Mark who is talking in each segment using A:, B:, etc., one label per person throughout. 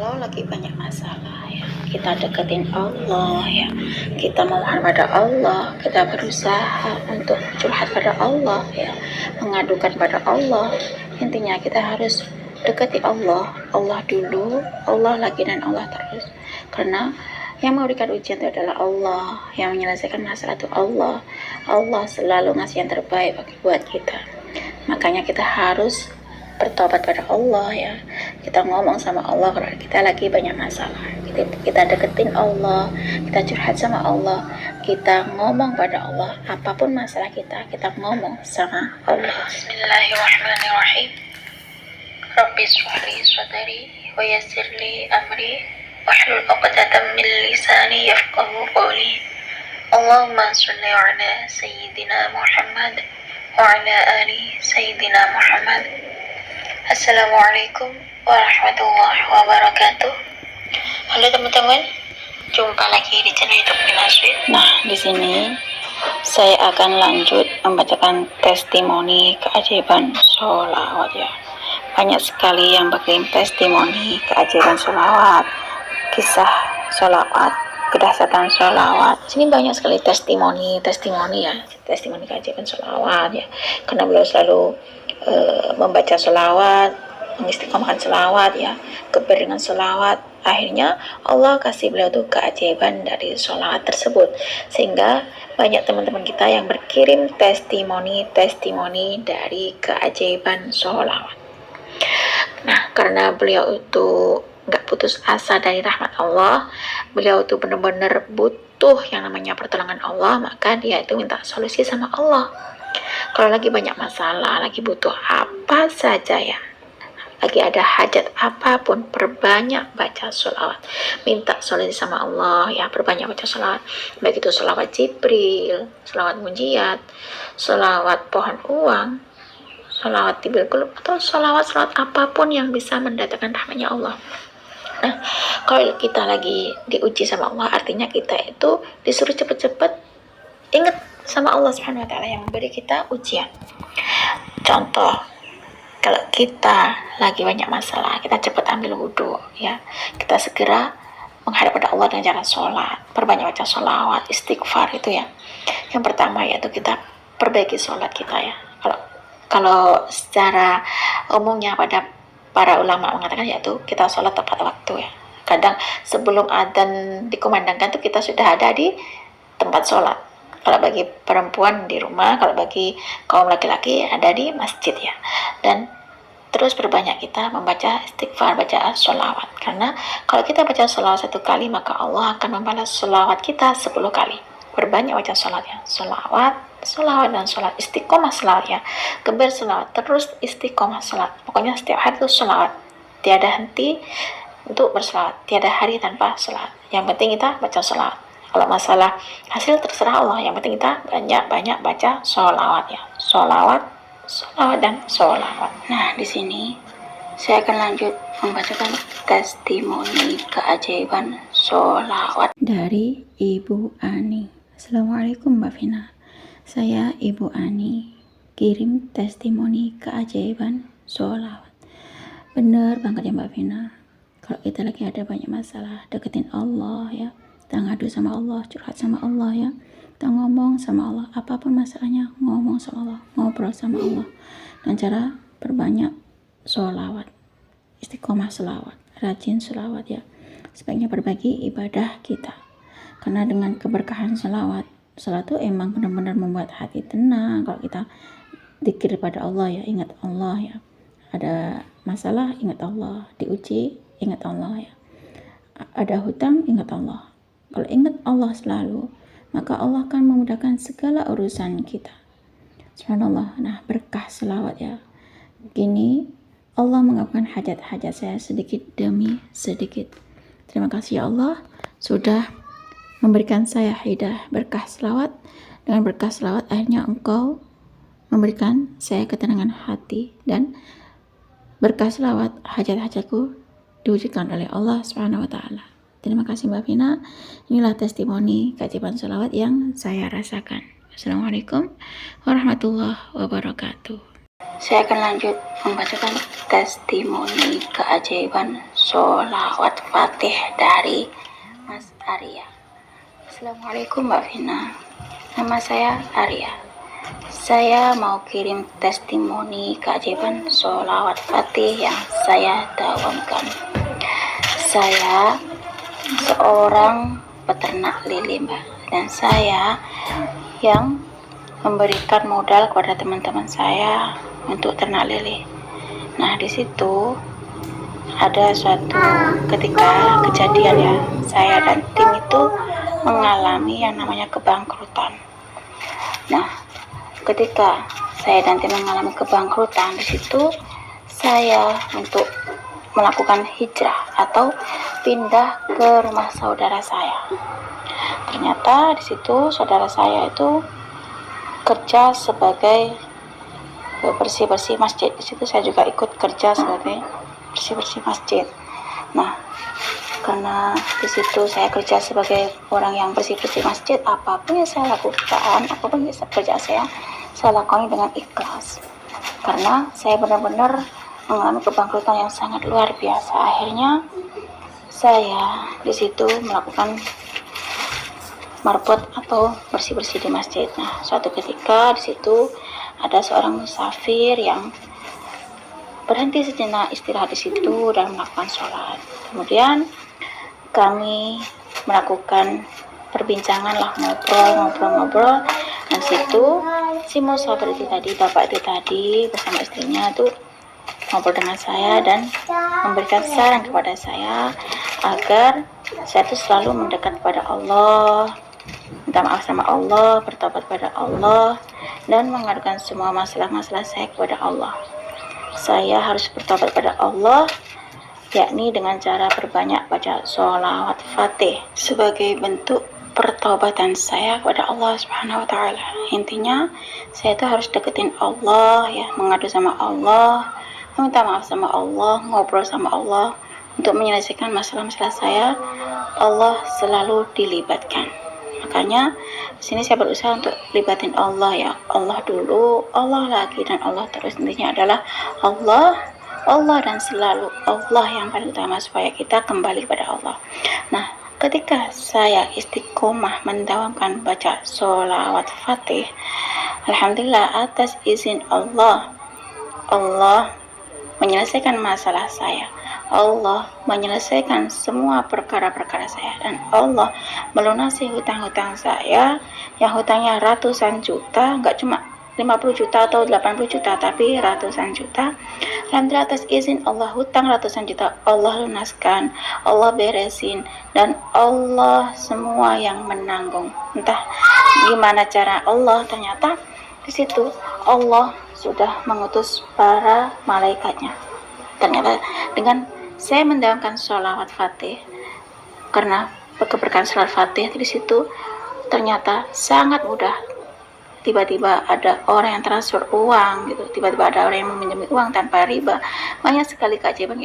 A: kalau lagi banyak masalah ya, kita deketin Allah ya, kita memohon pada Allah, kita berusaha untuk curhat pada Allah ya, mengadukan pada Allah. Intinya kita harus deketi Allah, Allah dulu, Allah lagi, dan Allah terus. Karena yang memberikan ujian itu adalah Allah, yang menyelesaikan masalah itu Allah. Allah selalu ngasih yang terbaik buat kita. Makanya kita harus bertobat pada Allah ya. Kita ngomong sama Allah kalau kita lagi banyak masalah. Kita deketin Allah, kita curhat sama Allah, kita ngomong pada Allah. Apapun masalah kita ngomong sama Allah. Bismillahirrahmanirrahim. Rabbi shrah li sadri wa yassir li amri wahlul 'uqdatam min lisani yafqahu qawli. Allahumma shalli ala sayyidina Muhammad wa ala ali sayyidina Muhammad. Assalamualaikum warahmatullahi wabarakatuh. Halo teman-teman, jumpa lagi di channel YouTube Mina Sweet. Nah, di sini saya akan lanjut membacakan testimoni keajaiban sholawat ya. Banyak sekali yang berkirim testimoni keajaiban sholawat, kisah sholawat, kedahsyatan sholawat. Sini banyak sekali testimoni ya, testimoni keajaiban sholawat ya. Karena beliau selalu membaca sholawat, mengistiqomahkan sholawat ya, keberingan sholawat. Akhirnya Allah kasih beliau tuh keajaiban dari sholawat tersebut, sehingga banyak teman-teman kita yang berkirim testimoni dari keajaiban sholawat. Nah, karena beliau itu nggak putus asa dari rahmat Allah, beliau itu benar-benar butuh yang namanya pertolongan Allah, maka dia itu minta solusi sama Allah. Kalau lagi banyak masalah, lagi butuh apa saja ya, lagi ada hajat apapun, perbanyak baca sholawat, minta solusi sama Allah ya, perbanyak baca sholawat, baik itu sholawat Jibril, sholawat mujiat, sholawat pohon uang, sholawat tibil qulub, atau sholawat apapun yang bisa mendatangkan rahmatnya Allah. Nah, kalau kita lagi diuji sama Allah, artinya kita itu disuruh cepet-cepet ingat sama Allah Subhanahu wa Ta'ala yang memberi kita ujian. Contoh, kalau kita lagi banyak masalah, kita cepat ambil wudhu ya, kita segera menghadap pada Allah dengan cara sholat, perbanyak baca sholawat, istighfar itu ya. Yang pertama yaitu kita perbaiki sholat kita ya. Kalau secara umumnya pada para ulama mengatakan yaitu kita sholat tepat waktu ya. Kadang sebelum adzan dikumandangkan tuh kita sudah ada di tempat sholat. Kalau bagi perempuan di rumah, kalau bagi kaum laki-laki ada di masjid ya. Dan terus berbanyak kita membaca istighfar, baca sholawat. Karena kalau kita baca sholawat 1 kali, maka Allah akan membalas sholawat kita 10 kali. Berbanyak baca sholawat ya. Sholawat dan sholat, istiqomah sholawat ya. Geber sholawat, terus istiqomah sholat. Pokoknya setiap hari itu sholawat. Tiada henti untuk bersolawat, tiada hari tanpa sholawat. Yang penting kita baca sholawat. Kalau masalah hasil terserah Allah, yang penting kita banyak baca sholawat ya. Sholawat dan sholawat. Nah, di sini saya akan lanjut membacakan testimoni keajaiban sholawat dari Ibu Ani. Assalamualaikum Mbak Vina, saya Ibu Ani, kirim testimoni keajaiban sholawat. Bener banget ya Mbak Vina, kalau kita lagi ada banyak masalah, deketin Allah ya. Kita ngadu sama Allah, curhat sama Allah ya. Kita ngomong sama Allah, apapun masalahnya, ngomong sama Allah, ngobrol sama Allah. Dan cara perbanyak sholawat, istiqomah sholawat, rajin sholawat ya. Sebaiknya berbagi ibadah kita. Karena dengan keberkahan sholawat itu emang benar-benar membuat hati tenang. Kalau kita dzikir pada Allah ya, ingat Allah ya. Ada masalah, ingat Allah. Diuji, ingat Allah ya. Ada hutang, ingat Allah. Kalau ingat Allah selalu, maka Allah akan memudahkan segala urusan kita. Subhanallah. Nah, berkah selawat ya. Begini Allah mengabulkan hajat-hajat saya sedikit demi sedikit. Terima kasih ya Allah sudah memberikan saya hidayah berkah selawat. Dengan berkah selawat akhirnya Engkau memberikan saya ketenangan hati, dan berkah selawat hajat-hajatku diwujudkan oleh Allah Subhanahu wa Ta'ala. Terima kasih Mbak Vina. Inilah testimoni keajaiban sholawat yang saya rasakan. Assalamualaikum warahmatullahi wabarakatuh. Saya akan lanjut membacakan testimoni keajaiban sholawat fatih dari Mas Arya. Assalamualaikum Mbak Vina, nama saya Arya. Saya mau kirim testimoni keajaiban sholawat fatih yang saya dawamkan. Saya seorang peternak lele Mbak, dan saya yang memberikan modal kepada teman-teman saya untuk ternak lele. Nah, di situ ada suatu ketika kejadian ya, saya dan tim itu mengalami yang namanya kebangkrutan. Nah, ketika saya dan tim mengalami kebangkrutan, di situ saya untuk melakukan hijrah atau pindah ke rumah saudara saya. Ternyata di situ saudara saya itu kerja sebagai bersih-bersih masjid. Di situ saya juga ikut kerja sebagai bersih-bersih masjid. Nah, karena di situ saya kerja sebagai orang yang bersih-bersih masjid, apapun yang saya lakukan, apapun yang kerja saya lakukan dengan ikhlas. Karena saya benar-benar mengalami kebangkrutan yang sangat luar biasa. Akhirnya saya di situ melakukan marbot atau bersih-bersih di masjid. Nah, suatu ketika di situ ada seorang musafir yang berhenti sejenak istirahat di situ dan melakukan sholat. Kemudian kami melakukan perbincangan lah, ngobrol. Dan situ si musafir itu tadi, bapak itu tadi bersama istrinya tuh ngobrol dengan saya dan memberikan saran kepada saya agar saya itu selalu mendekat kepada Allah, minta maaf sama Allah, bertobat kepada Allah, dan mengadukan semua masalah-masalah saya kepada Allah. Saya harus bertobat kepada Allah, yakni dengan cara berbanyak baca sholawat fatih sebagai bentuk pertobatan saya kepada Allah Subhanahu wa Ta'ala. Intinya, saya itu harus deketin Allah ya, mengadu sama Allah, minta maaf sama Allah, ngobrol sama Allah untuk menyelesaikan masalah-masalah saya. Allah selalu dilibatkan. Makanya di sini saya berusaha untuk libatin Allah ya. Allah dulu, Allah lagi, dan Allah terus. Intinya adalah Allah dan selalu Allah yang paling utama supaya kita kembali kepada Allah. Nah, ketika saya istiqomah mendawamkan baca sholawat fatih, alhamdulillah atas izin Allah menyelesaikan masalah saya. Allah menyelesaikan semua perkara-perkara saya, dan Allah melunasi hutang-hutang saya yang hutangnya ratusan juta, nggak cuma 50 juta atau 80 juta, tapi ratusan juta. Alhamdulillah atas izin Allah, hutang ratusan juta Allah lunaskan, Allah beresin, dan Allah semua yang menanggung. Entah gimana cara Allah, ternyata di situ Allah sudah mengutus para malaikatnya. Ternyata dengan saya mendawamkan sholawat fatih, karena keberkahan sholawat fatih di situ ternyata sangat mudah. Tiba-tiba ada orang yang transfer uang gitu, tiba-tiba ada orang yang meminjam uang tanpa riba. Banyak sekali keajaiban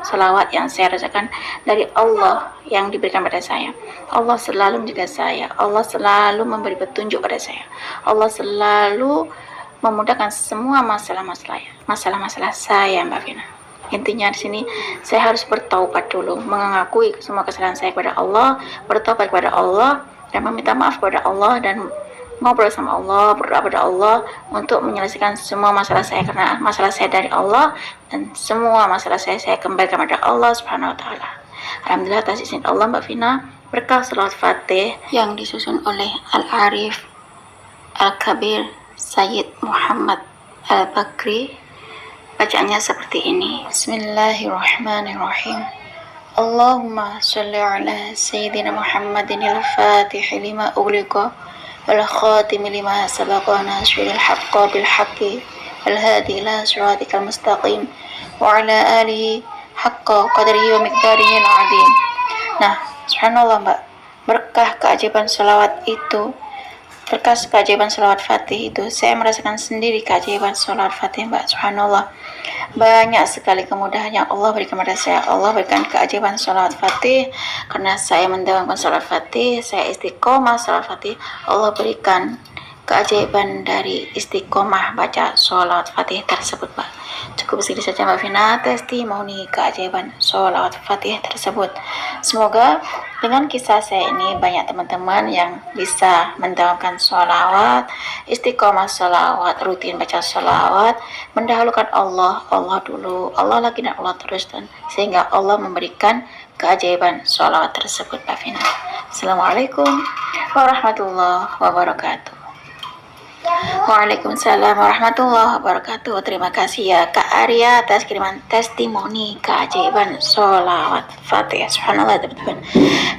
A: sholawat yang saya rasakan dari Allah yang diberikan pada saya. Allah selalu menjaga saya, Allah selalu memberi petunjuk pada saya, Allah selalu memudahkan semua masalah-masalah saya, Mbak Vina. Intinya di sini saya harus bertaubat dulu, mengakui semua kesalahan saya kepada Allah, bertaubat kepada Allah, dan meminta maaf kepada Allah, dan ngobrol sama Allah, berdoa kepada Allah untuk menyelesaikan semua masalah saya, karena masalah saya dari Allah, dan semua masalah saya kembalikan kepada Allah Subhanahu wa Ta'ala. Alhamdulillah atas izin Allah, Mbak Vina, berkah sholawat fatih yang disusun oleh Al-Arif Al-Kabir Sayyid Muhammad Al-Bakri. Bacaannya seperti ini. Bismillahirrahmanirrahim. Allahumma sholli ala Sayyidina Muhammadin al-Fatih lima ughliqa wal khatim lima sabaqa nasiril haqqa bil haqqi wal hadi ila siratikal mustaqim wa ala alihi haqqa qadrihi wa miqdarihi al-azim. Nah, subhanallah Mbak, berkah keajaiban sholawat itu, berkah keajaiban sholawat fatih itu, saya merasakan sendiri keajaiban sholawat fatih, Mbak. Subhanallah, banyak sekali kemudahan yang Allah berikan kepada saya. Allah berikan keajaiban sholawat fatih karena saya mendawamkan sholawat fatih, saya istiqomah sholawat fatih. Allah berikan keajaiban dari istiqomah baca sholawat fatih tersebut, Mbak. Cukup segini saja Mbak Vina testimoni keajaiban sholawat fatih tersebut. Semoga dengan kisah saya ini banyak teman-teman yang bisa mendawamkan sholawat, istiqomah sholawat, rutin baca sholawat, mendahulukan Allah dulu, Allah lagi dan Allah terus, dan sehingga Allah memberikan keajaiban sholawat tersebut, Mbak Vina. Assalamualaikum warahmatullahi wabarakatuh. Waalaikumsalam warahmatullahi wabarakatuh. Terima kasih ya Kak Arya atas kiriman testimoni keajaiban sholawat fatih. Subhanallah teman-teman.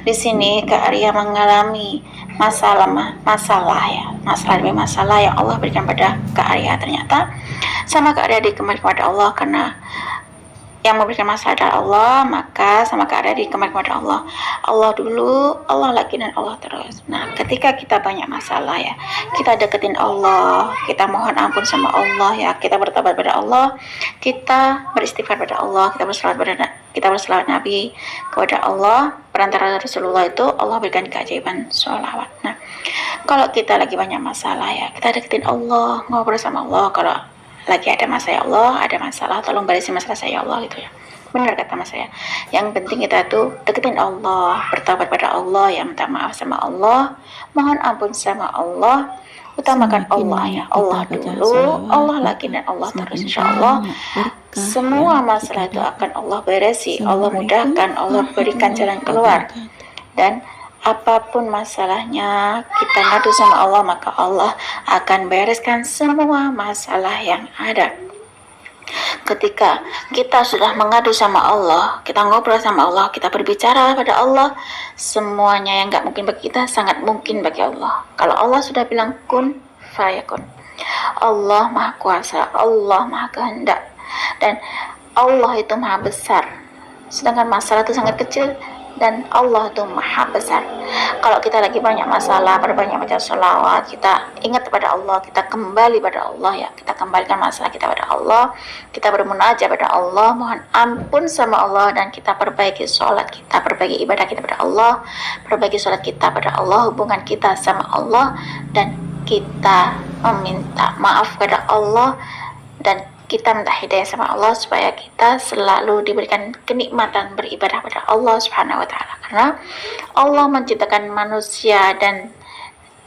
A: Di sini Kak Arya mengalami masalah yang Allah berikan pada Kak Arya. Ternyata sama Kak Arya dikembalikan kepada Allah, karena yang memberikan masalah adalah Allah, maka sama Kak Arya dikembalikan kepada Allah. Allah dulu, Allah lagi, dan Allah terus. Nah, ketika kita banyak masalah ya, kita deketin Allah, kita mohon ampun sama Allah ya, kita bertobat pada Allah, kita beristighfar pada Allah, kita berselawat Nabi kepada Allah, perantara Rasulullah itu Allah berikan keajaiban sholawat. Nah, kalau kita lagi banyak masalah ya, kita deketin Allah, ngobrol sama Allah. Kalau lagi ada masalah, ya Allah ada masalah, tolong barisin masalah saya ya Allah, gitu ya. Benar kata mas saya. Yang penting kita tuh deketin Allah, bertobat pada Allah, ya, minta maaf sama Allah, mohon ampun sama Allah, utamakan Allah ya. Allah dulu, Allah lagi, dan Allah terus. Insya Allah semua masalah itu akan Allah beresi, Allah mudahkan, Allah berikan jalan keluar. Dan apapun masalahnya, kita ngadu sama Allah, maka Allah akan bereskan semua masalah yang ada. Ketika kita sudah mengadu sama Allah, kita ngobrol sama Allah, kita berbicara pada Allah, semuanya yang gak mungkin bagi kita sangat mungkin bagi Allah. Kalau Allah sudah bilang kun fayakun, Allah maha kuasa, Allah maha kehendak, dan Allah itu maha besar, sedangkan masalah itu sangat kecil, dan Allah itu maha besar. Kalau kita lagi banyak masalah, perbanyak baca sholawat, kita ingat pada Allah, kita kembali pada Allah ya, kita kembalikan masalah kita pada Allah, kita bermunajat pada Allah, mohon ampun sama Allah, dan kita perbaiki sholat kita, perbaiki ibadah kita pada Allah, perbaiki sholat kita pada Allah, hubungan kita sama Allah, dan kita meminta maaf pada Allah, dan kita minta hidayah sama Allah supaya kita selalu diberikan kenikmatan beribadah pada Allah Subhanahu wa taala. Karena Allah menciptakan manusia dan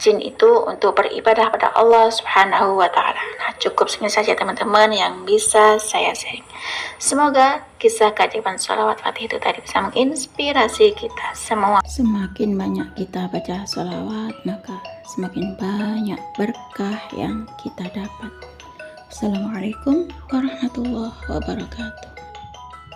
A: jin itu untuk beribadah pada Allah Subhanahu wa taala. Nah, cukup segini saja teman-teman yang bisa saya sharing. Semoga kisah keajaiban sholawat fatih itu tadi bisa menginspirasi kita semua.
B: Semakin banyak kita baca sholawat, maka semakin banyak berkah yang kita dapat. Assalamualaikum warahmatullahi wabarakatuh.